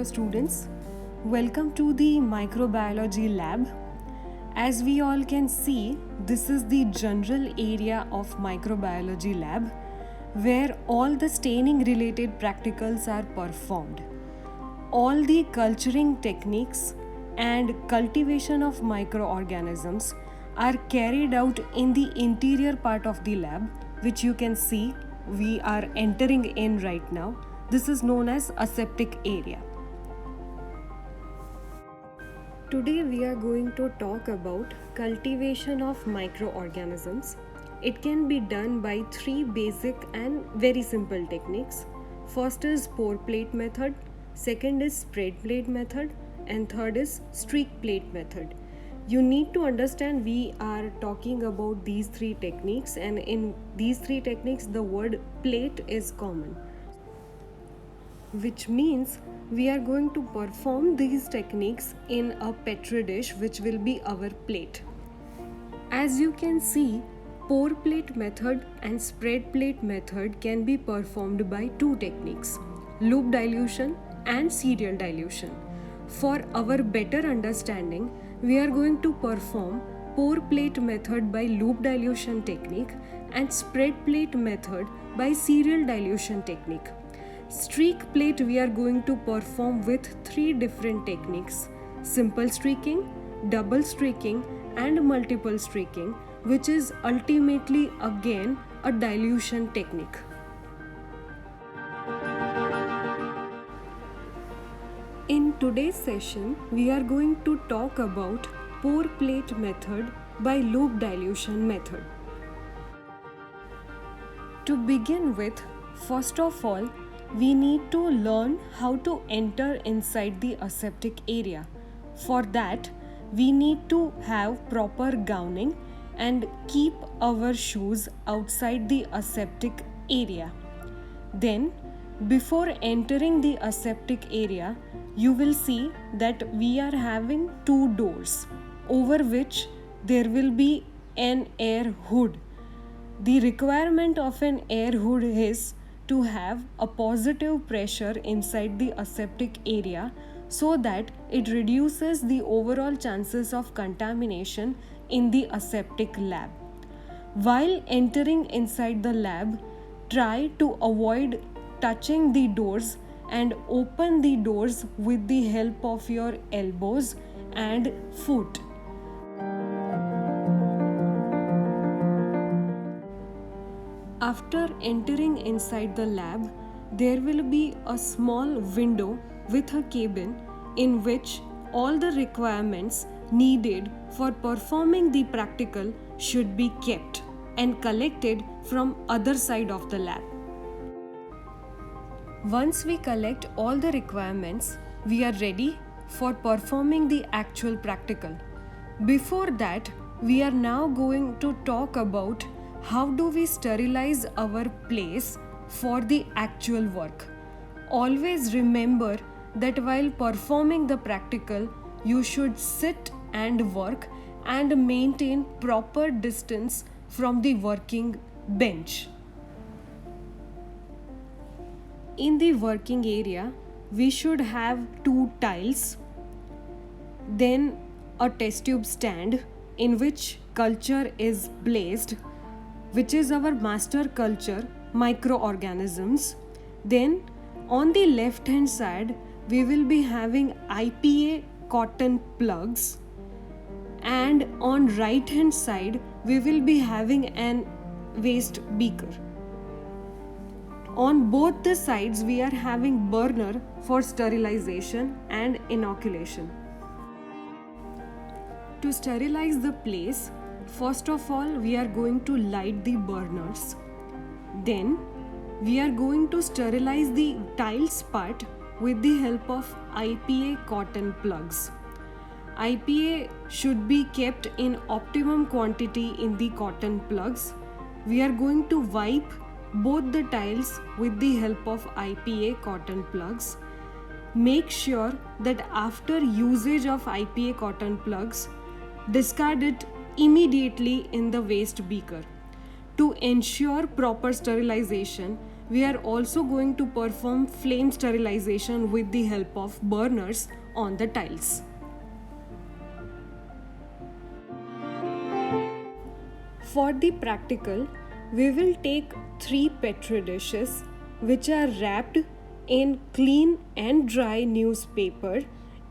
Hello students, welcome to the microbiology lab. As we all can see, this is the general area of microbiology lab where all the staining related practicals are performed. All the culturing techniques and cultivation of microorganisms are carried out in the interior part of the lab, which you can see we are entering in right now. This is known as aseptic area. Today we are going to talk about cultivation of microorganisms. It can be done by three basic and very simple techniques. First is pour plate method, second is spread plate method, and third is streak plate method. You need to understand we are talking about these three techniques, and in these three techniques the word plate is common, which means we are going to perform these techniques in a petri dish, which will be our plate. As you can see, pour plate method and spread plate method can be performed by two techniques, loop dilution and serial dilution. For our better understanding, we are going to perform pour plate method by loop dilution technique and spread plate method by serial dilution technique. Streak plate we are going to perform with three different techniques: simple streaking, double streaking and multiple streaking, which is ultimately again a dilution technique. In today's session, we are going to talk about pour plate method by loop dilution method. To begin with, first of all, we need to learn how to enter inside the aseptic area. For that, we need to have proper gowning and keep our shoes outside the aseptic area. Then, before entering the aseptic area, you will see that we are having two doors over which there will be an air hood. The requirement of an air hood is to have a positive pressure inside the aseptic area so that it reduces the overall chances of contamination in the aseptic lab. While entering inside the lab, try to avoid touching the doors and open the doors with the help of your elbows and foot. After entering inside the lab, there will be a small window with a cabin in which all the requirements needed for performing the practical should be kept and collected from other side of the lab. Once we collect all the requirements, we are ready for performing the actual practical. Before that, we are now going to talk about how do we sterilize our place for the actual work. Always remember that while performing the practical, you should sit and work and maintain proper distance from the working bench. In the working area, we should have two tiles, then a test tube stand in which culture is placed, which is our master culture, microorganisms. Then on the left hand side, we will be having IPA cotton plugs, and on right hand side, we will be having an waste beaker. On both the sides, we are having burner for sterilization and inoculation. To sterilize the place, first of all, we are going to light the burners. Then, we are going to sterilize the tiles part with the help of IPA cotton plugs. IPA should be kept in optimum quantity in the cotton plugs. We are going to wipe both the tiles with the help of IPA cotton plugs. Make sure that after usage of IPA cotton plugs, discard it immediately in the waste beaker. To ensure proper sterilization, we are also going to perform flame sterilization with the help of burners on the tiles. For the practical, we will take 3 petri dishes which are wrapped in clean and dry newspaper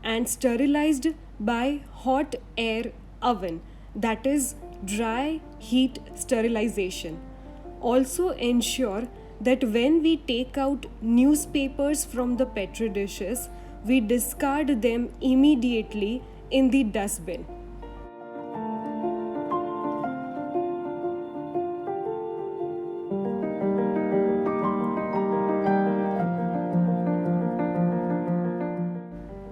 and sterilized by hot air oven, that is dry heat sterilization. Also ensure that when we take out newspapers from the petri dishes, we discard them immediately in the dustbin.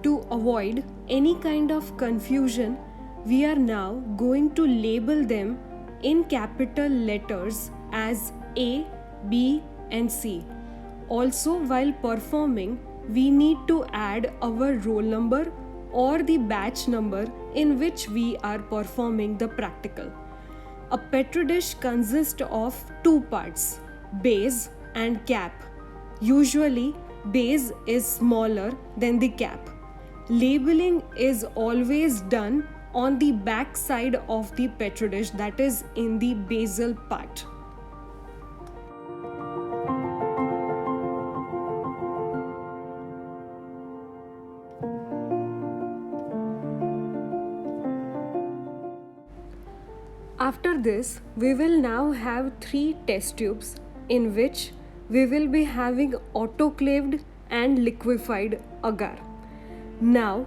To avoid any kind of confusion, we are now going to label them in capital letters as A, B, and C. Also, while performing, we need to add our roll number or the batch number in which we are performing the practical. A petri dish consists of two parts, base and cap. Usually, base is smaller than the cap. Labeling is always done on the back side of the petri dish, that is in the basal part. After this, we will now have 3 test tubes in which we will be having autoclaved and liquefied agar. Now,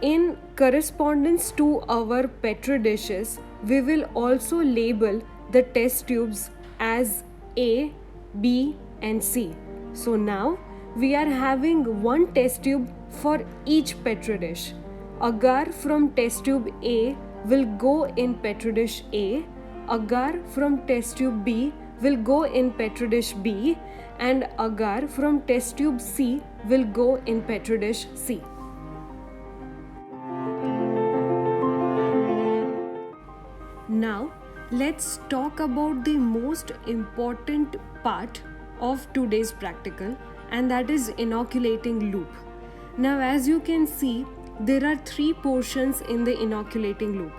in correspondence to our petri dishes, we will also label the test tubes as A, B, and C. So now we are having one test tube for each petri dish. Agar from test tube A will go in petri dish A, agar from test tube B will go in petri dish B, and agar from test tube C will go in petri dish C. Now, let's talk about the most important part of today's practical, and that is inoculating loop. Now, as you can see, there are 3 portions in the inoculating loop.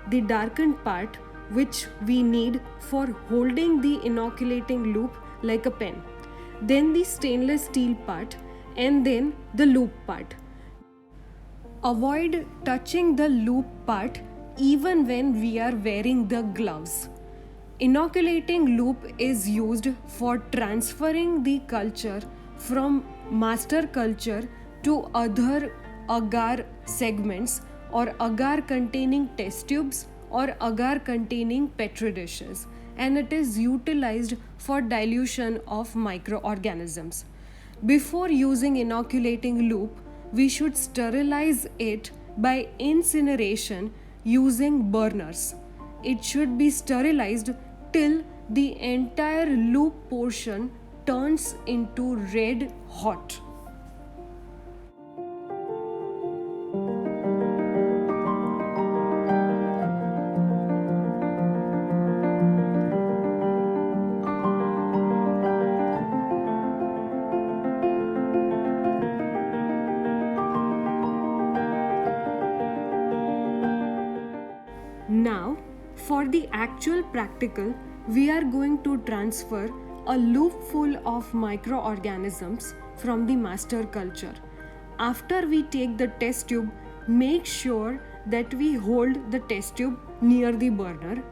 The darkened part, which we need for holding the inoculating loop like a pen. Then the stainless steel part, and then the loop part. Avoid touching the loop part even when we are wearing the gloves. Inoculating loop is used for transferring the culture from master culture to other agar segments or agar containing test tubes or agar containing petri dishes, and it is utilized for dilution of microorganisms. Before using inoculating loop, we should sterilize it by incineration using burners. It should be sterilized till the entire loop portion turns into red hot. Now, for the actual practical, we are going to transfer a loop full of microorganisms from the master culture. After we take the test tube, make sure that we hold the test tube near the burner.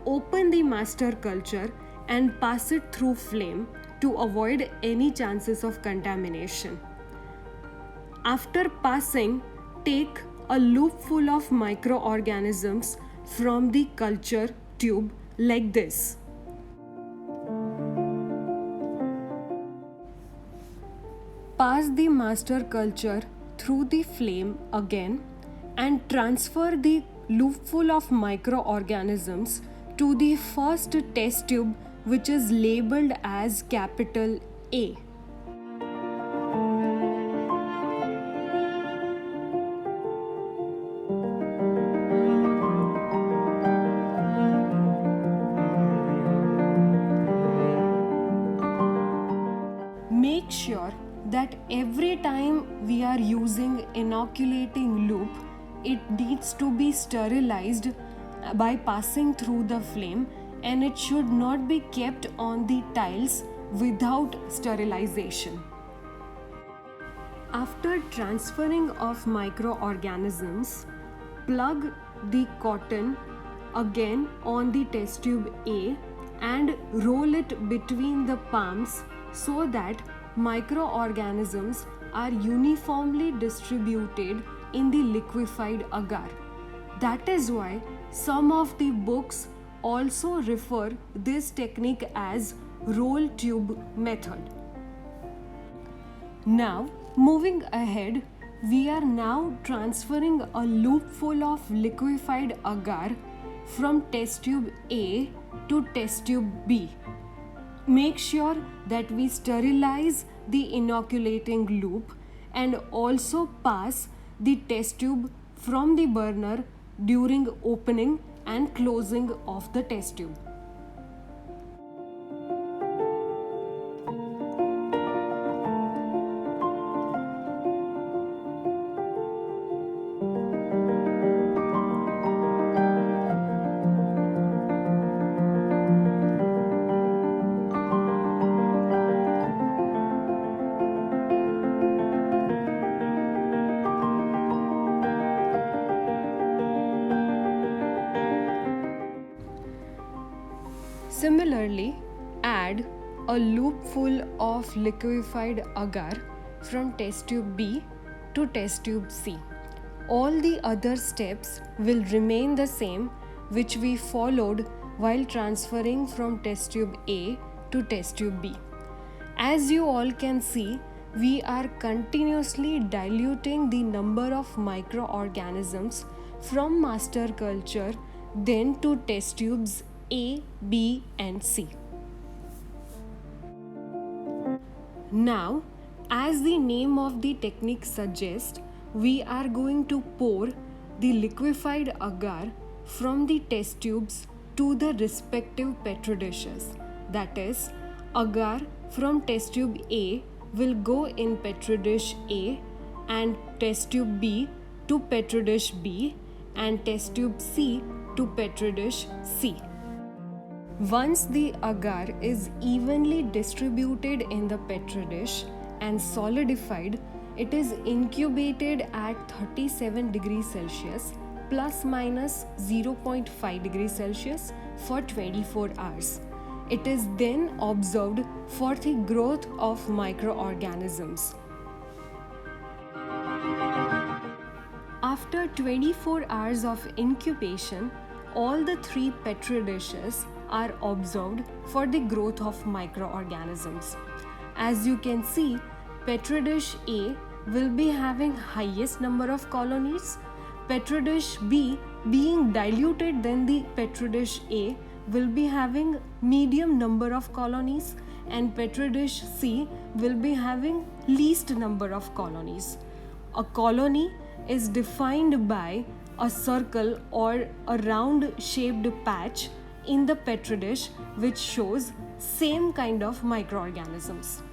Open the master culture and pass it through flame to avoid any chances of contamination. After passing, take a loop full of microorganisms from the culture tube like this. Pass the master culture through the flame again and transfer the loop full of microorganisms to the first test tube, which is labeled as capital A. make sure that every time we are using inoculating loop, it needs to be sterilized by passing through the flame, and it should not be kept on the tiles without sterilization. After transferring of microorganisms, plug the cotton again on the test tube A and roll it between the palms so that microorganisms are uniformly distributed in the liquefied agar. That is why some of the books also refer this technique as roll tube method. Now, moving ahead, we are now transferring a loop full of liquefied agar from test tube A to test tube B. Make sure that we sterilize the inoculating loop and also pass the test tube from the burner during opening and closing of the test tube. Similarly, add a loop full of liquefied agar from test tube B to test tube C. All the other steps will remain the same which we followed while transferring from test tube A to test tube B. As you all can see, we are continuously diluting the number of microorganisms from master culture then to test tubes A, B and C. Now, as the name of the technique suggests, we are going to pour the liquefied agar from the test tubes to the respective petri dishes. That is, agar from test tube A will go in petri dish A and test tube B to petri dish B and test tube C to petri dish C. Once the agar is evenly distributed in the petri dish and solidified, it is incubated at 37 degrees Celsius plus minus 0.5 degrees Celsius for 24 hours. It is then observed for the growth of microorganisms. After 24 hours of incubation, all the three petri dishes are observed for the growth of microorganisms. As you can see, petri dish A will be having highest number of colonies, petri dish B being diluted than the petri dish A will be having medium number of colonies, and petri dish C will be having least number of colonies. A colony is defined by a circle or a round shaped patch in the petri dish which shows same kind of microorganisms.